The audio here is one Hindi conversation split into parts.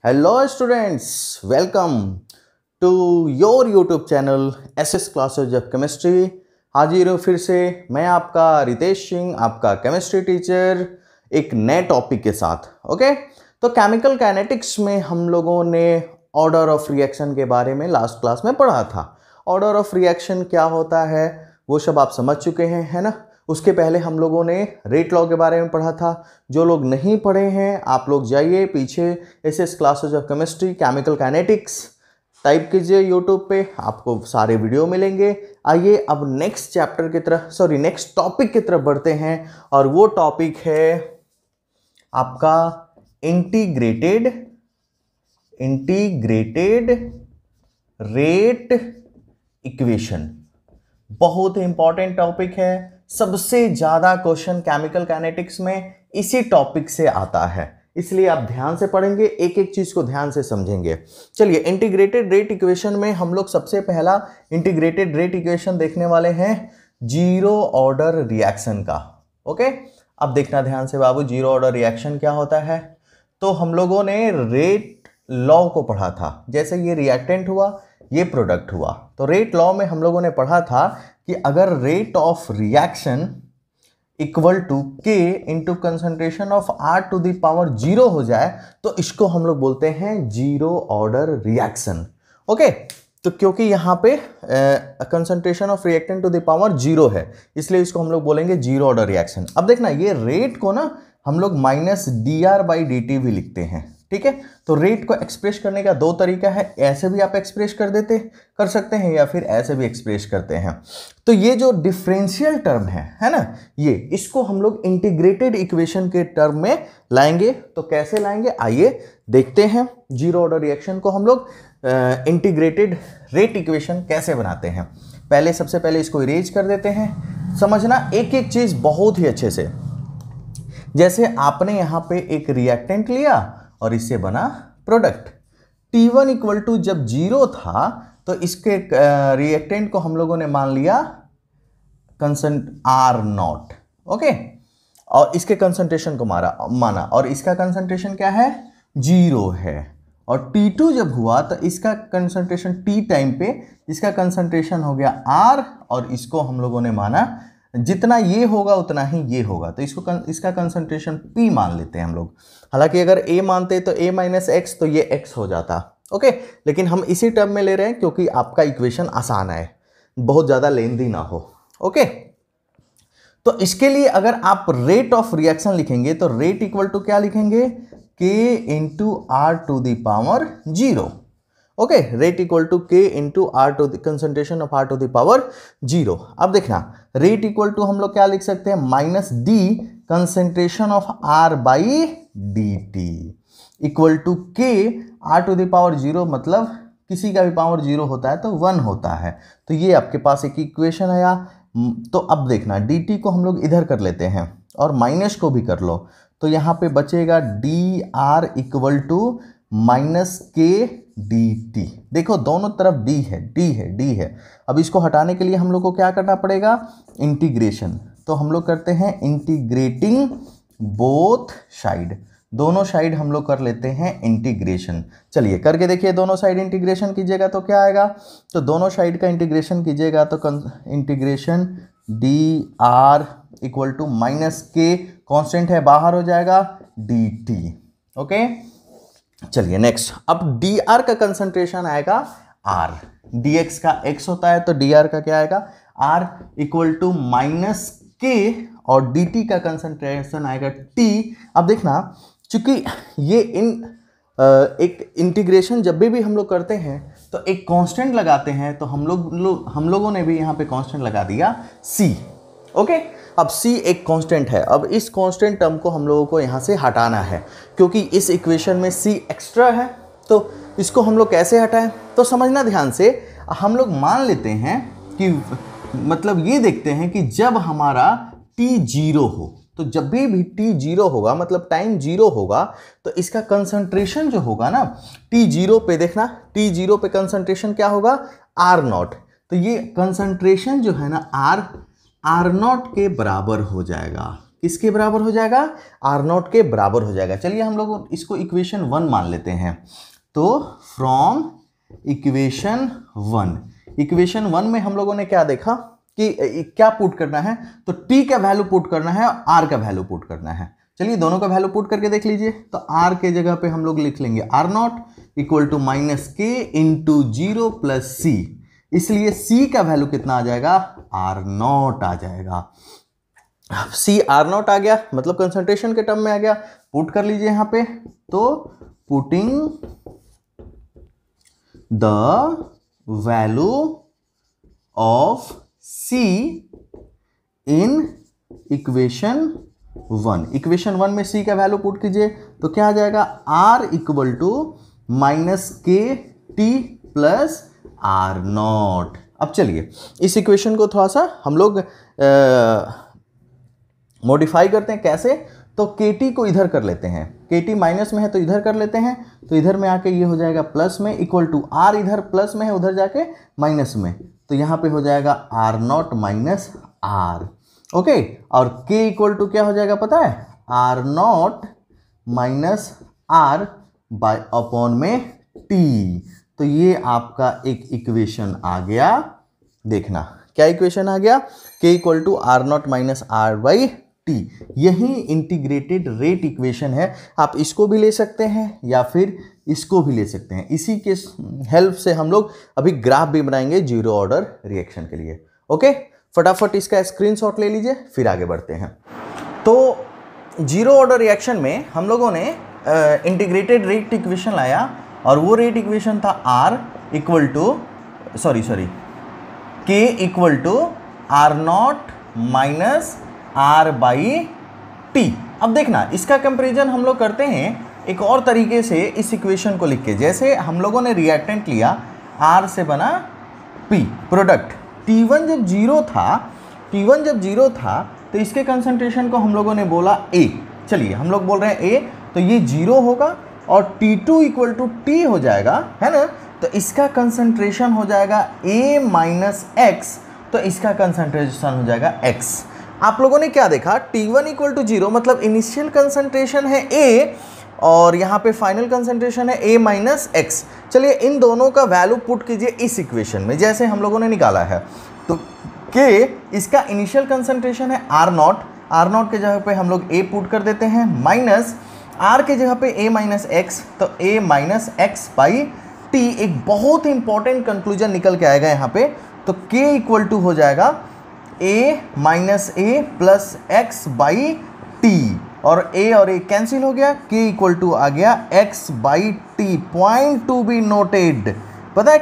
Hello students, welcome to your YouTube channel SS classes of chemistry. हाजिर हूँ फिर से मैं आपका रितेश सिंह, आपका केमिस्ट्री टीचर, एक नए टॉपिक के साथ। ओके, तो केमिकल काइनेटिक्स में हम लोगों ने ऑर्डर ऑफ रिएक्शन के बारे में लास्ट क्लास में पढ़ा था। ऑर्डर ऑफ रिएक्शन क्या होता है वो सब आप समझ चुके हैं, है ना। उसके पहले हम लोगों ने रेट लॉ के बारे में पढ़ा था। जो लोग नहीं पढ़े हैं आप लोग जाइए पीछे SS classes of chemistry chemical kinetics type कीजिए यूट्यूब पे, आपको सारे वीडियो मिलेंगे। आइए अब नेक्स्ट चैप्टर की तरफ नेक्स्ट टॉपिक की तरफ बढ़ते हैं, और वो टॉपिक है आपका इंटीग्रेटेड रेट इक्वेशन। बहुत ही इंपॉर्टेंट टॉपिक है। सबसे ज्यादा क्वेश्चन केमिकल काइनेटिक्स में इसी टॉपिक से आता है, इसलिए आप ध्यान से पढ़ेंगे, एक एक चीज को ध्यान से समझेंगे। चलिए, इंटीग्रेटेड रेट इक्वेशन में हम लोग सबसे पहला इंटीग्रेटेड रेट इक्वेशन देखने वाले हैं जीरो ऑर्डर रिएक्शन का। ओके, अब देखना ध्यान से बाबू, जीरो ऑर्डर रिएक्शन क्या होता है। तो हम लोगों ने रेट लॉ को पढ़ा था। जैसे ये रिएक्टेंट हुआ, ये प्रोडक्ट हुआ, तो रेट लॉ में हम लोगों ने पढ़ा था कि अगर rate of reaction equal to k into concentration of R to the power 0 हो जाए तो इसको हम लोग बोलते हैं जीरो ऑर्डर रिएक्शन। ओके, तो क्योंकि यहाँ पे concentration of reactant to the power 0 है, इसलिए इसको हम लोग बोलेंगे जीरो ऑर्डर रिएक्शन। अब देखना, ये रेट को ना हम लोग माइनस dR/dt भी लिखते हैं, ठीक है। तो रेट को एक्सप्रेस करने का दो तरीका है, ऐसे भी आप एक्सप्रेस कर सकते हैं या फिर ऐसे भी एक्सप्रेस करते हैं। तो ये जो डिफरेंशियल टर्म है ना, ये इसको हम लोग इंटीग्रेटेड इक्वेशन के टर्म में लाएंगे। तो कैसे लाएंगे आइए देखते हैं। जीरो ऑर्डर रिएक्शन को हम लोग इंटीग्रेटेड रेट इक्वेशन कैसे बनाते हैं। सबसे पहले इसको इरेज कर देते हैं। समझना एक एक चीज बहुत ही अच्छे से। जैसे आपने यहाँ पे एक रिएक्टेंट लिया और इससे बना प्रोडक्ट। T1 इक्वल टू जब 0 था तो इसके रिएक्टेंट को हम लोगों ने मान लिया R0। ओके, और इसके कंसंट्रेशन को माना, और इसका कंसंट्रेशन क्या है, 0 है। और T2 जब हुआ तो इसका कंसंट्रेशन T टाइम पे इसका कंसंट्रेशन हो गया R, और इसको हम लोगों ने माना जितना ये होगा उतना ही ये होगा, तो इसका कंसंट्रेशन P मान लेते हैं हम लोग। हालांकि अगर A मानते तो A माइनस एक्स तो ये X हो जाता। ओके, लेकिन हम इसी टर्म में ले रहे हैं क्योंकि आपका इक्वेशन आसान है, बहुत ज़्यादा लेंदी ना हो। ओके, तो इसके लिए अगर आप रेट ऑफ रिएक्शन लिखेंगे तो रेट इक्वल टू क्या लिखेंगे, K into R to the power 0। Okay, rate equal to K into R to the concentration of R to the power 0। अब देखना, रेट इक्वल टू हम लोग क्या लिख सकते हैं, minus D concentration of R/dt equal to K R to the power 0, मतलब किसी का भी पावर 0 होता है तो 1 होता है। तो ये आपके पास एक इक्वेशन आया। तो अब देखना, dt को हम लोग इधर कर लेते हैं और माइनस को भी कर लो, तो यहाँ पे बचेगा dr इक्वल टू माइनस के dt। देखो दोनों तरफ d है। अब इसको हटाने के लिए हम लोग को क्या करना पड़ेगा, इंटीग्रेशन। तो हम लोग करते हैं इंटीग्रेटिंग बोथ साइड, दोनों साइड हम लोग कर लेते हैं इंटीग्रेशन। चलिए करके देखिए, दोनों साइड इंटीग्रेशन कीजिएगा तो क्या आएगा, तो दोनों साइड का इंटीग्रेशन कीजिएगा तो integration dr equal to minus K, constant है बाहर हो जाएगा, dt। ओके, चलिए नेक्स्ट। अब dr का कंसंट्रेशन आएगा r, dx का x होता है तो dr का क्या आएगा, r इक्वल टू माइनस के, और dt का कंसंट्रेशन आएगा t। अब देखना, चूंकि ये एक इंटीग्रेशन जब भी हम लोग करते हैं तो एक कांस्टेंट लगाते हैं, तो हम लोगों ने भी यहाँ पे कांस्टेंट लगा दिया c। ओके, अब c एक कांस्टेंट है। अब इस कांस्टेंट टर्म को हम लोगों को यहाँ से हटाना है, क्योंकि इस इक्वेशन में c एक्स्ट्रा है। तो इसको हम लोग कैसे हटाएं, तो समझना ध्यान से। हम लोग मान लेते हैं कि, मतलब ये देखते हैं कि जब हमारा t 0 हो, तो जब भी t 0 होगा मतलब टाइम 0 होगा, तो इसका कंसंट्रेशन जो होगा ना t 0 पे, देखना t 0 पे कंसंट्रेशन क्या होगा, R0। तो ये कंसंट्रेशन जो है ना R0 के बराबर हो जाएगा। किसके बराबर हो जाएगा, R0 के बराबर हो जाएगा। चलिए हम लोग इसको इक्वेशन 1 मान लेते हैं। तो फ्रॉम इक्वेशन 1 में हम लोगों ने क्या देखा कि क्या पुट करना है, तो t का वैल्यू पुट करना है और r का वैल्यू पुट करना है। चलिए दोनों का वैल्यू पुट करके देख लीजिए। तो r के जगह पे हम लोग लिख लेंगे R0 equal to -k into 0 plus c, इसलिए c का वैल्यू कितना आ जाएगा, R0 आ जाएगा। c R0 आ गया, मतलब कंसंट्रेशन के टर्म में आ गया। पुट कर लीजिए यहां पे, तो putting the value of c in equation 1 में c का वैल्यू पुट कीजिए तो क्या आ जाएगा, r equal to -kt plus R0। अब चलिए इस इक्वेशन को थोड़ा सा हम लोग मॉडिफाई करते हैं। कैसे, तो kt को इधर कर लेते हैं, kt माइनस में है तो इधर कर लेते हैं, तो इधर में आके ये हो जाएगा प्लस में, इक्वल टू r इधर प्लस में है उधर जाके माइनस में, तो यहाँ पे हो जाएगा R0 माइनस r। ओके, और k इक्वल टू क्या हो जाएगा पता है, R0 minus r by upon में t। तो ये आपका एक इक्वेशन आ गया। देखना क्या इक्वेशन आ गया, k equal to R0 minus r by t। यही इंटीग्रेटेड रेट इक्वेशन है। आप इसको भी ले सकते हैं या फिर इसको भी ले सकते हैं। इसी के हेल्प से हम लोग अभी ग्राफ भी बनाएंगे जीरो ऑर्डर रिएक्शन के लिए। ओके, फटाफट इसका स्क्रीनशॉट ले लीजिए, फिर आगे बढ़ते हैं। तो जीरो ऑर्डर रिएक्शन में हम लोगों ने इंटीग्रेटेड रेट इक्वेशन लाया और वो रेट इक्वेशन था r equal to k equal to R0 minus r by t। अब देखना इसका कंपैरिजन हम लोग करते हैं एक और तरीके से इस इक्वेशन को लिख के। जैसे हम लोगों ने रिएक्टेंट लिया, r से बना p, प्रोडक्ट T1 जब जीरो था तो इसके कंसंट्रेशन को हम लोगों ने बोला a। चलिए हम लोग बोल रहे हैं a, तो ये 0 होगा और T2 इक्वल टू t हो जाएगा, है ना। तो इसका कंसंट्रेशन हो जाएगा a माइनस x, तो इसका कंसंट्रेशन हो जाएगा x। आप लोगों ने क्या देखा, T1 इक्वल टू 0 मतलब इनिशियल कंसंट्रेशन है a और यहाँ पे फाइनल कंसंट्रेशन है a माइनस x। चलिए इन दोनों का वैल्यू पुट कीजिए इस इक्वेशन में जैसे हम लोगों ने निकाला है। तो k इसका इनिशियल कंसंट्रेशन है R0 के जगह पे हम लोग a पुट कर देते हैं, माइनस r के जगह पे a माइनस x, तो a minus x by t। एक बहुत इंपॉर्टेंट कंक्लूजन निकल के आएगा यहाँ पे। तो k इक्वल टू हो जाएगा a minus a plus x by t, और a कैंसिल हो गया, k इक्वल टू आ गया x by t। Point to be noted, पता है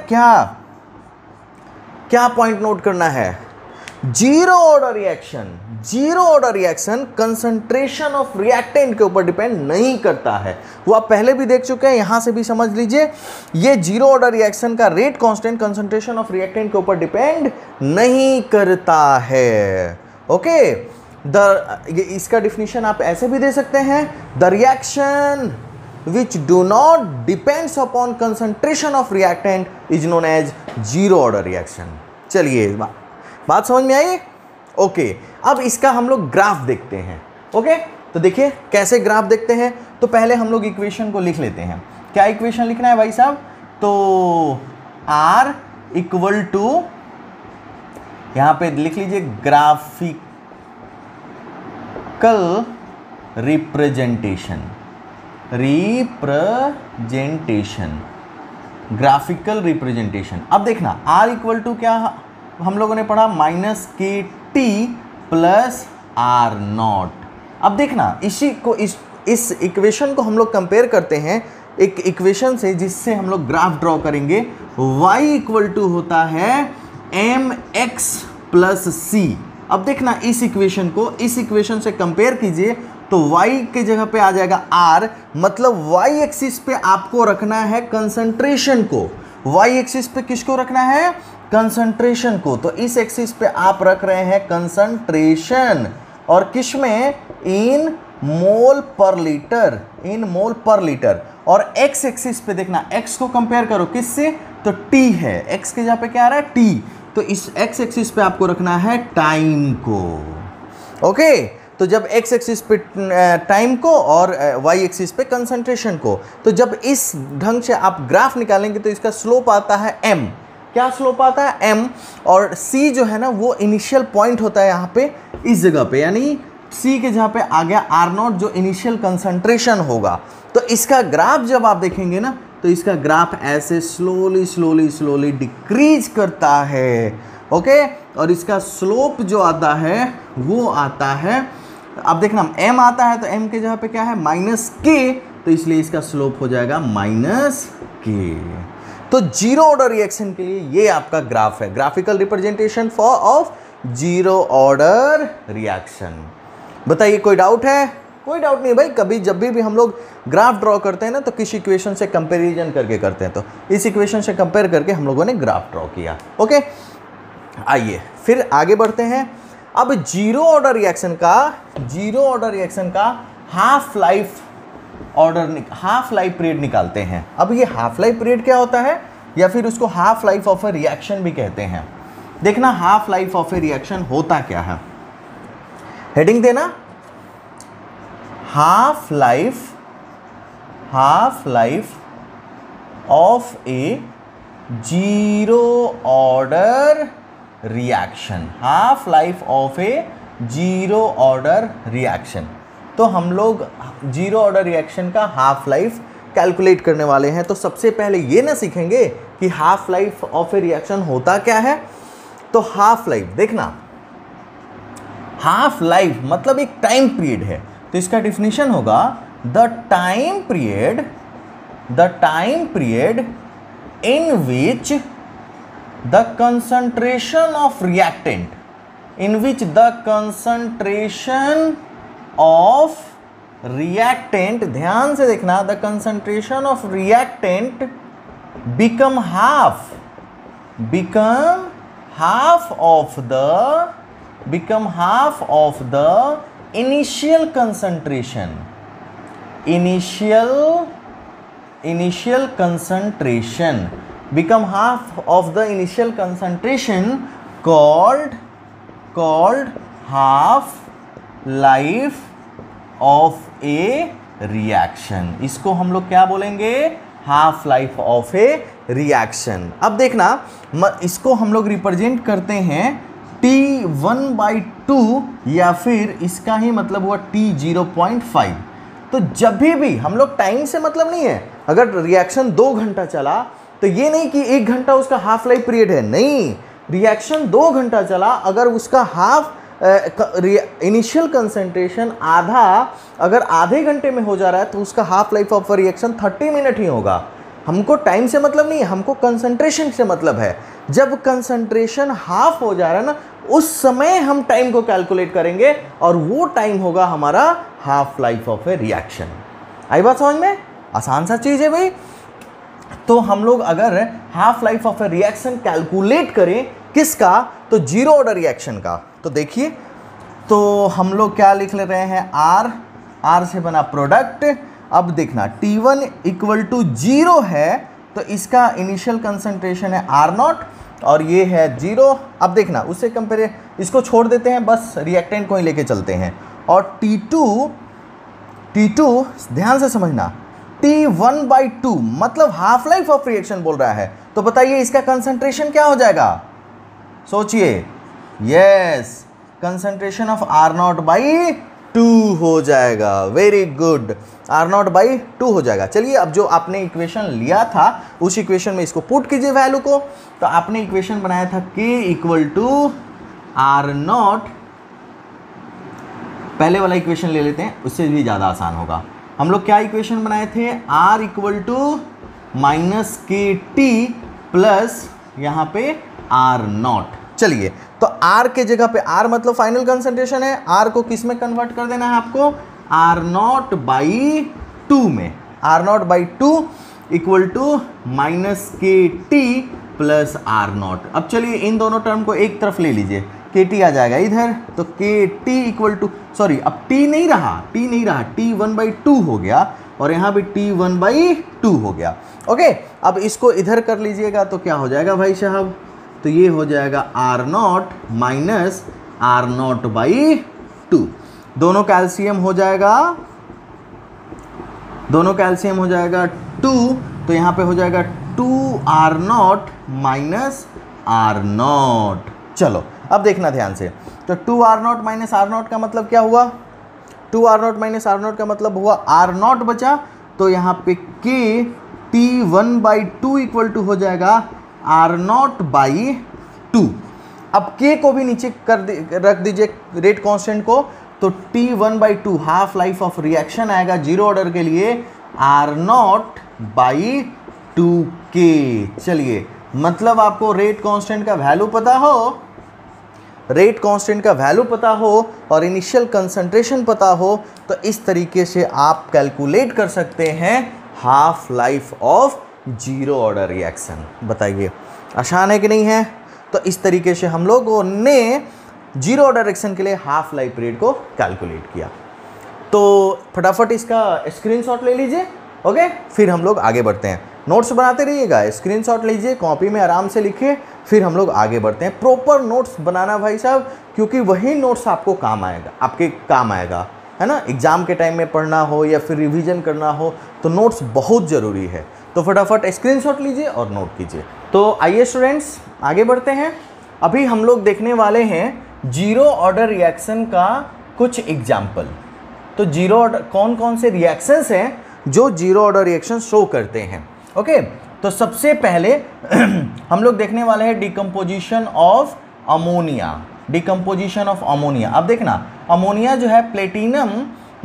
क्या पॉइंट नोट करना है, zero order reaction concentration of reactant के ऊपर डिपेंड नहीं करता है। वो आप पहले भी देख चुके हैं, यहां से भी समझ लीजिए। ये जीरो ऑर्डर रिएक्शन का rate constant concentration of reactant के ऊपर डिपेंड नहीं करता है। ओके, इसका डिफिनीशन आप ऐसे भी दे सकते हैं, the reaction which do not depends upon concentration of reactant is known as zero order reaction। चलिए बात समझ में आई। ओके, अब इसका हम लोग ग्राफ देखते हैं। ओके, तो देखिए कैसे ग्राफ देखते हैं। तो पहले हम लोग इक्वेशन को लिख लेते हैं। क्या इक्वेशन लिखना है भाई साहब, तो r इक्वल टू यहां पे लिख लीजिए ग्राफिकल ग्राफिकल रिप्रेजेंटेशन। अब देखना r इक्वल टू क्या हम लोगों ने पढ़ा, माइनस के टी प्लस R0। अब देखना इसी को इस इक्वेशन को हम लोग कंपेयर करते हैं एक इक्वेशन से जिससे हम लोग ग्राफ ड्रॉ करेंगे। y इक्वल टू होता है mx प्लस c। अब देखना इस इक्वेशन को इस इक्वेशन से कंपेयर कीजिए तो y के जगह पे आ जाएगा r, मतलब y एक्सिस पे आपको रखना है कंसंट्रेशन को। y एक्सिस पे किसको रखना है, कंसंट्रेशन को। तो इस एक्सिस पे आप रख रहे हैं कंसंट्रेशन, और किस में, इन मोल पर लीटर। और x एक्सिस पे देखना, x को कंपेयर करो किससे, तो t है, x के जगह पे क्या आ रहा है, t। तो इस x एक्सिस पे आपको रखना है टाइम को। ओके, तो जब x एक्सिस पे टाइम को और y एक्सिस पे कंसंट्रेशन को, तो जब इस ढंग से आप ग्राफ निकालेंगे तो इसका स्लोप आता है m। क्या स्लोप आता है? m। और c जो है ना वो इनिशियल पॉइंट होता है यहाँ पे इस जगह पे, यानी c के जहाँ पे आ गया r0 जो इनिशियल कंसंट्रेशन होगा। तो इसका ग्राफ जब आप देखेंगे ना तो इसका ग्राफ ऐसे स्लोली स्लोली स्लोली डिक्रीज करता है, ओके। और इसका स्लोप जो आता है वो आता है, अब देखना m आता है तो m के जगह पे क्या है -k, तो इसलिए इसका स्लोप हो जाएगा -k। तो जीरो ऑर्डर रिएक्शन के लिए ये आपका ग्राफ है, graphical representation for of zero order reaction. बताइए कोई डाउट है? कोई डाउट नहीं भाई। कभी जब भी हम लोग ग्राफ ड्रॉ करते हैं ना तो किस इक्वेशन से कंपैरिजन करके करते हैं, तो इस इक्वेशन से कंपेयर करके हम लोगों ने ग्राफ ड्रॉ किया, ओके। आइए फिर आगे बढ़ते हैं। अब जीरो ऑर्डर रिएक्शन का हाफ लाइफ पीरियड निकालते हैं। अब ये हाफ लाइफ पीरियड क्या होता है, या फिर उसको half life of a reaction भी कहते हैं। देखना half life of a reaction होता क्या है, हेडिंग देना, half life of A zero order reaction, half life of A zero order reaction. तो हम लोग जीरो ऑर्डर रिएक्शन का हाफ लाइफ कैलकुलेट करने वाले हैं। तो सबसे पहले ये ना सीखेंगे कि half life of a reaction होता क्या है। तो हाफ लाइफ देखना, हाफ लाइफ मतलब एक टाइम पीरियड है, तो इसका डिफिनीशन होगा the time period in which the concentration of reactant, ध्यान से देखना, the concentration of reactant become half of the initial concentration become half of the initial concentration called half life of a reaction। इसको हम लोग क्या बोलेंगे, half life of a reaction. अब देखना इसको हम लोग रिप्रेजेंट करते हैं T1/2 या फिर इसका ही मतलब हुआ T0.5। तो जब भी हम लोग टाइम से मतलब नहीं है, अगर रिएक्शन 2 घंटा चला तो ये नहीं कि 1 घंटा उसका हाफ लाइफ पीरियड है, नहीं, रिएक्शन 2 घंटा चला, अगर उसका हाफ इनिशियल कंसंट्रेशन अगर आधे घंटे में हो जा रहा है तो उसका half life of reaction 30 minute ही होगा। हमको टाइम से मतलब नहीं है, हमको कंसंट्रेशन से मतलब है। जब कंसंट्रेशन हाफ हो जा रहा है ना, उस समय हम टाइम को कैलकुलेट करेंगे और वो टाइम होगा हमारा half life of a reaction. आई बात समझ में? आसान सा चीज है भाई। तो हम लोग अगर half life of a reaction calculate करें किसका, तो जीरो ऑर्डर रिएक्शन का, तो देखिए, तो हम लोग क्या लिख ले रहे हैं, आर से बना प्रोडक्ट। अब देखना T1 इक्वल टू 0 है, तो इसका इनिशियल कंसंट्रेशन है R0 और ये है 0। अब देखना उससे कंपेयर, इसको छोड़ देते हैं, बस रिएक्टेंट को ही लेके चलते हैं। और T2 ध्यान से समझना, T1/2 मतलब हाफ लाइफ ऑफ रिएक्शन बोल रहा है। तो बताइए इसका कंसंट्रेशन क्या हो जाएगा, सोचिए। यस, कंसंट्रेशन ऑफ R0/2 हो जाएगा। वेरी गुड, R0/2 हो जाएगा। चलिए अब जो आपने इक्वेशन लिया था उस इक्वेशन में इसको पुट कीजिए वैल्यू को। तो आपने इक्वेशन बनाया था K इक्वल टू R0, पहले वाला इक्वेशन ले लेते हैं, उससे भी ज़्यादा आसान होगा। हम लोग क्या इक्वेशन बनाए थे, R equal to -KT plus यहाँ पे R0। चलिए तो R के जगह पे, R मतलब फाइनल कंसंट्रेशन है, R को किस में कन्वर्ट कर देना है आपको, R0/2 में। R0/2 equal to -KT plus R0। अब चलिए इन दोनों टर्म को एक तरफ ले लीजिए, KT आ जाएगा इधर, तो KT इक्वल टू, सॉरी अब T नहीं रहा, T1/2 हो गया और यहाँ भी T1/2 हो गया। ओके, अब इसको इधर कर लीजिएगा तो क्या हो जाएगा भाई साहब, तो ये हो जाएगा R0 - R0/2। दोनों कैल्शियम हो जाएगा, दोनों कैल्शियम हो जाएगा 2, तो यहाँ पे हो जाएगा 2R0 माइनस R0। चलो अब देखना ध्यान से, तो 2R0 माइनस R0 का मतलब क्या हुआ, 2R0 माइनस R0 का मतलब हुआ R0 बचा, तो यहाँ पे K T1/2 इक्वल टू हो जाएगा R0/2। अब K को भी नीचे रख दीजिए रेट कांस्टेंट को, तो T1/2 half life of reaction आएगा जीरो ऑर्डर के लिए R0/2K। चलिए, मतलब आपको रेट कांस्टेंट का वैल्यू पता हो, रेट कांस्टेंट का वैल्यू पता हो और इनिशियल कंसंट्रेशन पता हो, तो इस तरीके से आप कैलकुलेट कर सकते हैं half life of zero order reaction. बताइए आसान है कि नहीं है? तो इस तरीके से हम लोगों ने जीरो ऑर्डर रिएक्शन के लिए हाफ लाइफ पीरियड को कैलकुलेट किया। तो फटाफट इसका स्क्रीनशॉट ले लीजिए, ओके, फिर हम लोग आगे बढ़ते हैं। नोट्स बनाते रहिएगा, स्क्रीनशॉट लीजिए, कॉपी में आराम से लिखिए, फिर हम लोग आगे बढ़ते हैं। प्रॉपर नोट्स बनाना भाई साहब, क्योंकि वही नोट्स आपको काम आएगा, आपके काम आएगा, है ना। एग्जाम के टाइम में पढ़ना हो या फिर रिवीजन करना हो तो नोट्स बहुत ज़रूरी है। तो फटाफट स्क्रीनशॉट लीजिए और नोट कीजिए। तो आइए स्टूडेंट्स आगे बढ़ते हैं। अभी हम लोग देखने वाले हैं जीरो ऑर्डर रिएक्शन का कुछ एग्जाम्पल। तो जीरो ऑर्डर कौन कौन से रिएक्शंस हैं जो जीरो ऑर्डर रिएक्शन शो करते हैं, ओके। तो सबसे पहले हम लोग देखने वाले हैं decomposition of ammonia, decomposition of ammonia. अब देखना, अमोनिया जो है प्लेटिनम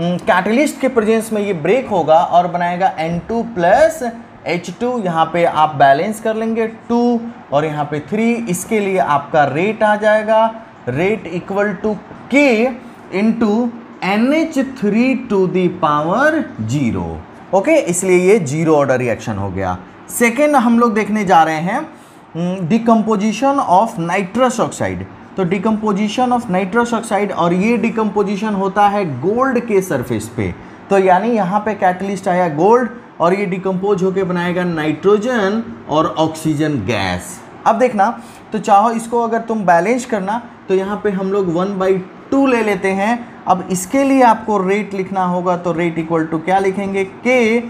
कैटलिस्ट के प्रेजेंस में ये ब्रेक होगा और बनाएगा N2 प्लस H2। यहाँ पे आप बैलेंस कर लेंगे 2 और यहाँ पे 3। इसके लिए आपका रेट आ जाएगा, rate equal to K into NH3⁻0, okay. इसलिए ये जीरो ऑर्डर रिएक्शन हो गया। सेकेंड हम लोग देखने जा रहे हैं डिकम्पोजिशन ऑफ नाइट्रस ऑक्साइड। तो डिकम्पोजिशन ऑफ नाइट्रस ऑक्साइड, और ये डिकम्पोजिशन होता है गोल्ड के सरफेस पे। तो यानी यहाँ पे कैटलिस्ट आया गोल्ड और ये डिकम्पोज होके बनाएगा नाइट्रोजन और ऑक्सीजन गैस। अब देखना, तो चाहो इसको अगर तुम बैलेंस करना तो यहाँ पे हम लोग 1/2 ले लेते हैं। अब इसके लिए आपको रेट लिखना होगा, तो रेट इक्वल टू क्या लिखेंगे, K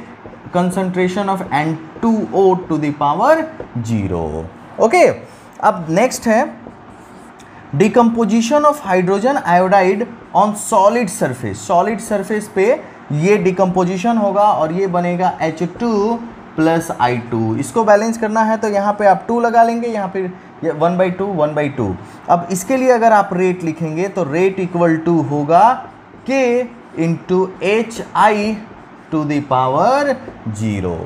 concentration of N2O⁻0, okay. अब नेक्स्ट है decomposition of hydrogen iodide on solid surface. Solid surface पे ये डिकम्पोजिशन होगा और ये बनेगा H2 प्लस I2। इसको बैलेंस करना है तो यहाँ पे आप 2 लगा लेंगे, यहाँ पे 1/2 अब इसके लिए अगर आप रेट लिखेंगे तो रेट इक्वल टू होगा K इंटू HI⁻0,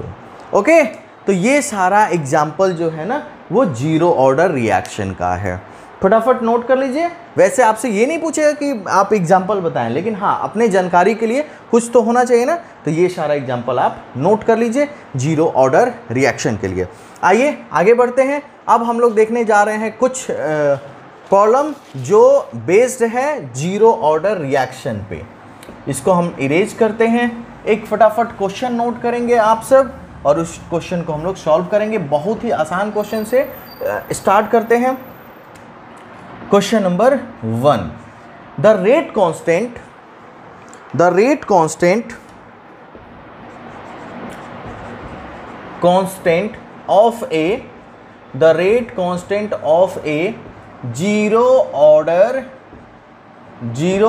ओके। तो ये सारा एग्जाम्पल जो है ना वो जीरो ऑर्डर रिएक्शन का है। फटाफट नोट कर लीजिए। वैसे आपसे ये नहीं पूछेगा कि आप एग्जाम्पल बताएं, लेकिन हाँ अपने जानकारी के लिए कुछ तो होना चाहिए ना। तो ये सारा एग्जाम्पल आप नोट कर लीजिए जीरो ऑर्डर रिएक्शन के लिए। आइए आगे बढ़ते हैं। अब हम लोग देखने जा रहे हैं कुछ प्रॉब्लम जो बेस्ड है जीरो ऑर्डर रिएक्शन पे। इसको हम इरेज करते हैं। एक फटाफट क्वेश्चन नोट करेंगे आप सब और उस क्वेश्चन को हम लोग सॉल्व करेंगे। बहुत ही आसान क्वेश्चन से स्टार्ट करते हैं। Question number 1, the rate constant of A zero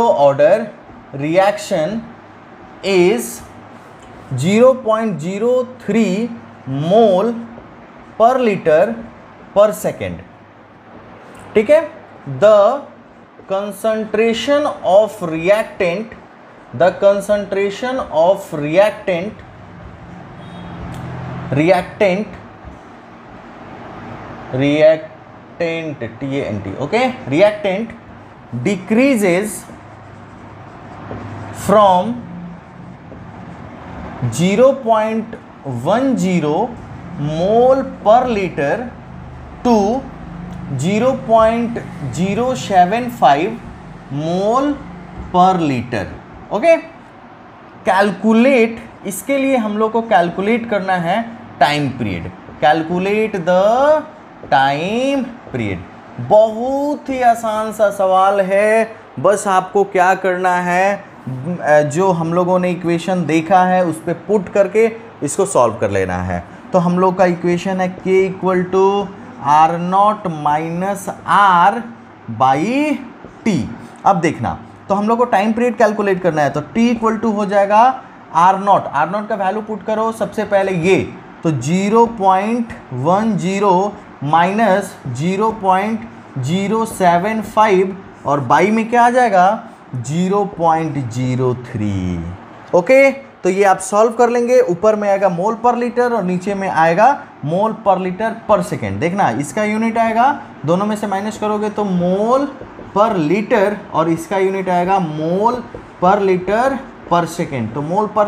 order reaction is 0.03 मोल पर लीटर पर सेकेंड, ठीक है। The concentration of reactant TANT, okay, reactant decreases from 0.10 मोल पर लीटर टू 0.075 मोल पर लीटर, ओके। कैलकुलेट, इसके लिए हम लोग को कैलकुलेट करना है time period. Calculate the time period. बहुत ही आसान सा सवाल है, बस आपको क्या करना है, जो हम लोगों ने इक्वेशन देखा है उस पर पुट करके इसको सॉल्व कर लेना है। तो हम लोग का इक्वेशन है k equal to R naught minus R by T. अब देखना, तो हम लोग को टाइम पीरियड कैलकुलेट करना है, तो t इक्वल टू हो जाएगा आर नॉट का वैल्यू पुट करो सबसे पहले ये, तो 0.10 माइनस 0.075 और बाई में क्या आ जाएगा 0.03। ओके, तो ये आप सॉल्व कर लेंगे। ऊपर में आएगा मोल पर लीटर और नीचे में आएगा मोल पर लीटर पर सेकेंड। देखना इसका यूनिट आएगा, दोनों में से माइनस करोगे तो मोल पर लीटर और इसका यूनिट आएगा मोल पर लीटर पर सेकेंड। तो मोल पर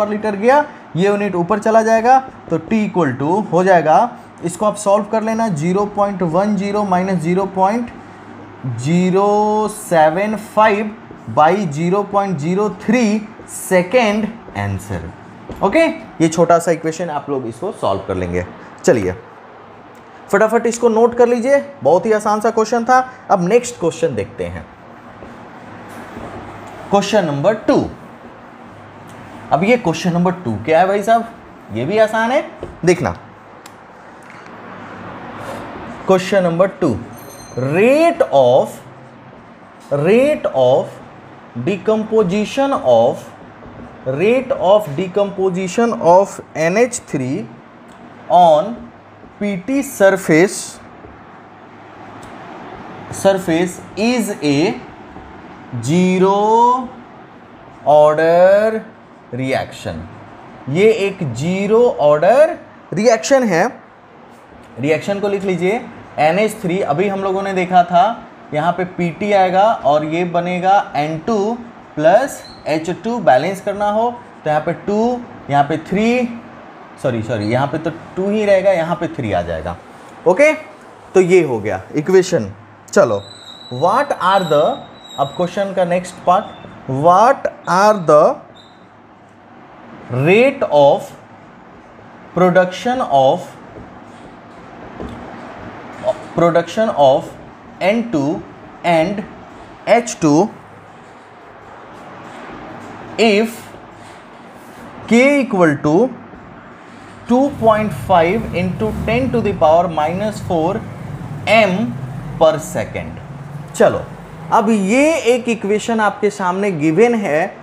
लीटर गया, ये यूनिट ऊपर चला जाएगा, तो t इक्वल टू हो जाएगा, इसको आप सॉल्व कर लेना, 0.10 minus 0.075 by 0.03 second answer. Okay, ये छोटा सा इक्वेशन आप लोग इसको सॉल्व कर लेंगे। चलिए फटाफट इसको नोट कर लीजिए, बहुत ही आसान सा क्वेश्चन था। अब नेक्स्ट क्वेश्चन देखते हैं, क्वेश्चन नंबर 2। अब ये क्वेश्चन नंबर 2 क्या है भाई साहब, ये भी आसान है, देखना। Question number 2, rate of decomposition of NH3 on PT surface is a zero order reaction. ये एक जीरो ऑर्डर रिएक्शन है। रिएक्शन को लिख लीजिए NH3, अभी हम लोगों ने देखा था यहाँ पे PT आएगा और ये बनेगा N2 प्लस H2, बैलेंस करना हो तो यहाँ पे 2, यहाँ पे 3, सॉरी यहाँ पे तो 2 ही रहेगा, यहाँ पे 3 आ जाएगा। ओके, तो ये हो गया इक्वेशन। चलो व्हाट आर द, अब क्वेश्चन का next part, what are the rate of production of N2 and H2 if K equal to 2.5 into 10 to the power minus 4 m पर सेकेंड। चलो अब ये एक इक्वेशन आपके सामने गिवन है,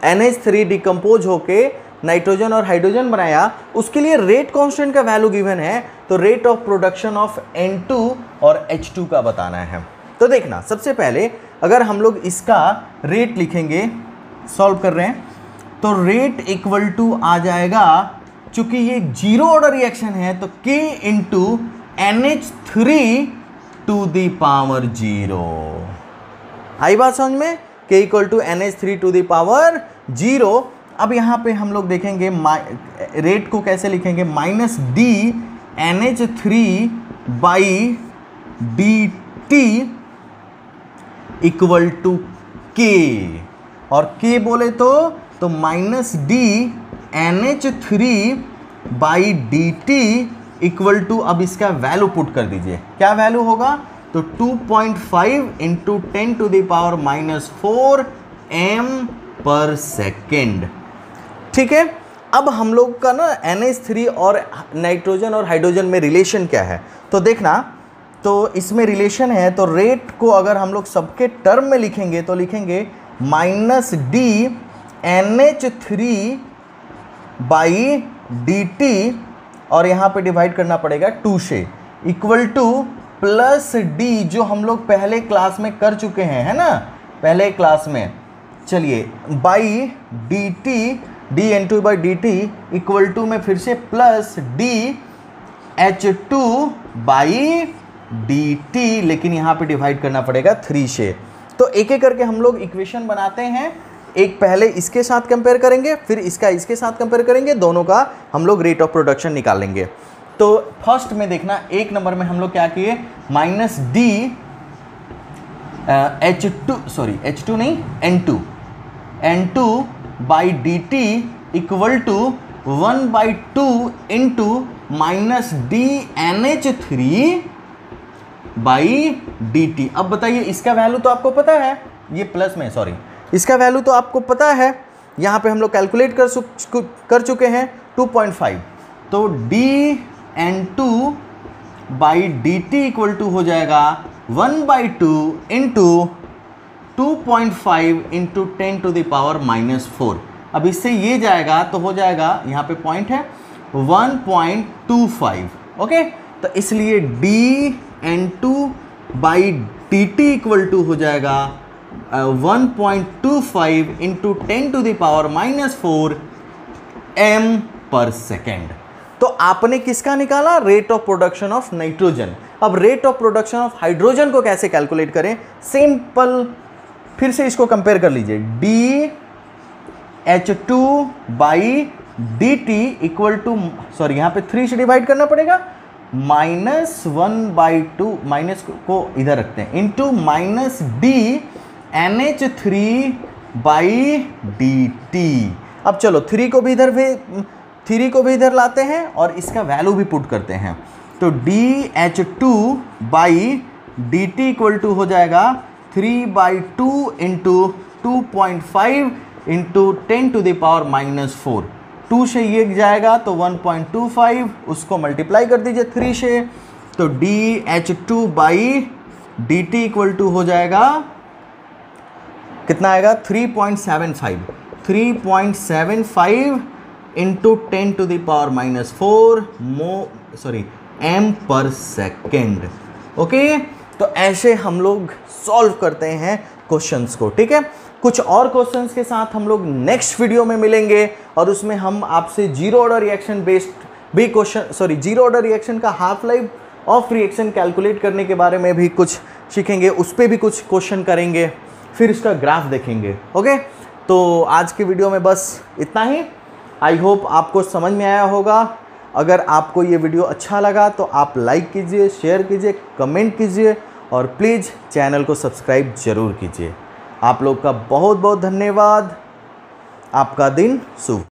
NH3 डिकम्पोज होके नाइट्रोजन और हाइड्रोजन बनाया, उसके लिए रेट कांस्टेंट का वैल्यू गिवन है, तो rate of production of N2 और H2 का बताना है। तो देखना, सबसे पहले अगर हम लोग इसका रेट लिखेंगे, सॉल्व कर रहे हैं, तो रेट इक्वल टू आ जाएगा, चूंकि ये जीरो ऑर्डर रिएक्शन है तो K into NH3 to the power 0। आई बात समझ में, K equal to NH3 to the power 0। अब यहाँ पे हम लोग देखेंगे रेट को कैसे लिखेंगे, minus D NH3 by dt equal to K, और K बोले तो minus D NH3 by dt equal to, अब इसका वैल्यू पुट कर दीजिए, क्या वैल्यू होगा, तो 2.5 into 10 to the power minus 4 m पर सेकेंड। ठीक है, अब हम लोग का ना NH3 और नाइट्रोजन और हाइड्रोजन में रिलेशन क्या है, तो देखना, तो इसमें रिलेशन है, तो रेट को अगर हम लोग सबके टर्म में लिखेंगे तो लिखेंगे minus D NH3 by dt, और यहाँ पे डिवाइड करना पड़ेगा 2 से, इक्वल टू प्लस डी, जो हम लोग पहले क्लास में कर चुके हैं, है ना, पहले क्लास में। चलिए by dt, D N2 by dt equal to में फिर से plus D H2 by dt, लेकिन यहाँ पे डिवाइड करना पड़ेगा 3 से। तो एक एक करके हम लोग इक्वेशन बनाते हैं, एक पहले इसके साथ कंपेयर करेंगे, फिर इसका इसके साथ कंपेयर करेंगे, दोनों का हम लोग रेट ऑफ प्रोडक्शन निकालेंगे। तो फर्स्ट में देखना, एक नंबर में हम लोग क्या किए, माइनस डी H2 नहीं N2 by dt equal to 1/2 into minus D NH3 by dt। अब बताइए इसका वैल्यू तो आपको पता है, ये प्लस में सॉरी, इसका वैल्यू तो आपको पता है, यहाँ पे हम लोग कैलकुलेट कर चुके हैं 2.5। तो dN2 by dt equal to हो जाएगा 1/2 into 2.5 into 10 to the power -4। अब इससे ये जाएगा तो हो जाएगा, यहाँ पे पॉइंट है 1.25। ओके, तो इसलिए dN2 by dt equal to हो जाएगा 1.25 into 10 to the power -4 m पर सेकेंड। तो आपने किसका निकाला? Rate of production of nitrogen. अब rate of production of hydrogen को कैसे कैलकुलेट करें? सिंपल, फिर से इसको कंपेयर कर लीजिए, dH2 by dt equal to, sorry यहाँ पे 3 से डिवाइड करना पड़ेगा, -1/2, माइनस को इधर रखते हैं, into minus d NH3 by dt। अब चलो 3 को भी इधर लाते हैं और इसका वैल्यू भी पुट करते हैं। तो dH2 by dt equal to हो जाएगा 3/2 into 2.5 into 10 to the power -4। 2 से ये जाएगा तो 1.25, उसको मल्टीप्लाई कर दीजिए 3 से, तो dH2 by dt equal to हो जाएगा कितना आएगा? 3.75 into 10 to the power -4 m पर सेकेंड। ओके, तो ऐसे हम लोग सॉल्व करते हैं क्वेश्चंस को। ठीक है, कुछ और क्वेश्चंस के साथ हम लोग नेक्स्ट वीडियो में मिलेंगे और उसमें हम आपसे जीरो ऑर्डर रिएक्शन बेस्ड भी क्वेश्चन, जीरो ऑर्डर रिएक्शन का half life of reaction calculate करने के बारे में भी कुछ सीखेंगे, उस पर भी कुछ क्वेश्चन करेंगे, फिर इसका ग्राफ देखेंगे। ओके, तो आज के वीडियो में बस इतना ही। आई होप आपको समझ में आया होगा। अगर आपको ये वीडियो अच्छा लगा तो आप लाइक कीजिए, शेयर कीजिए, कमेंट कीजिए और प्लीज़ चैनल को सब्सक्राइब जरूर कीजिए। आप लोग का बहुत बहुत धन्यवाद। आपका दिन शुभ।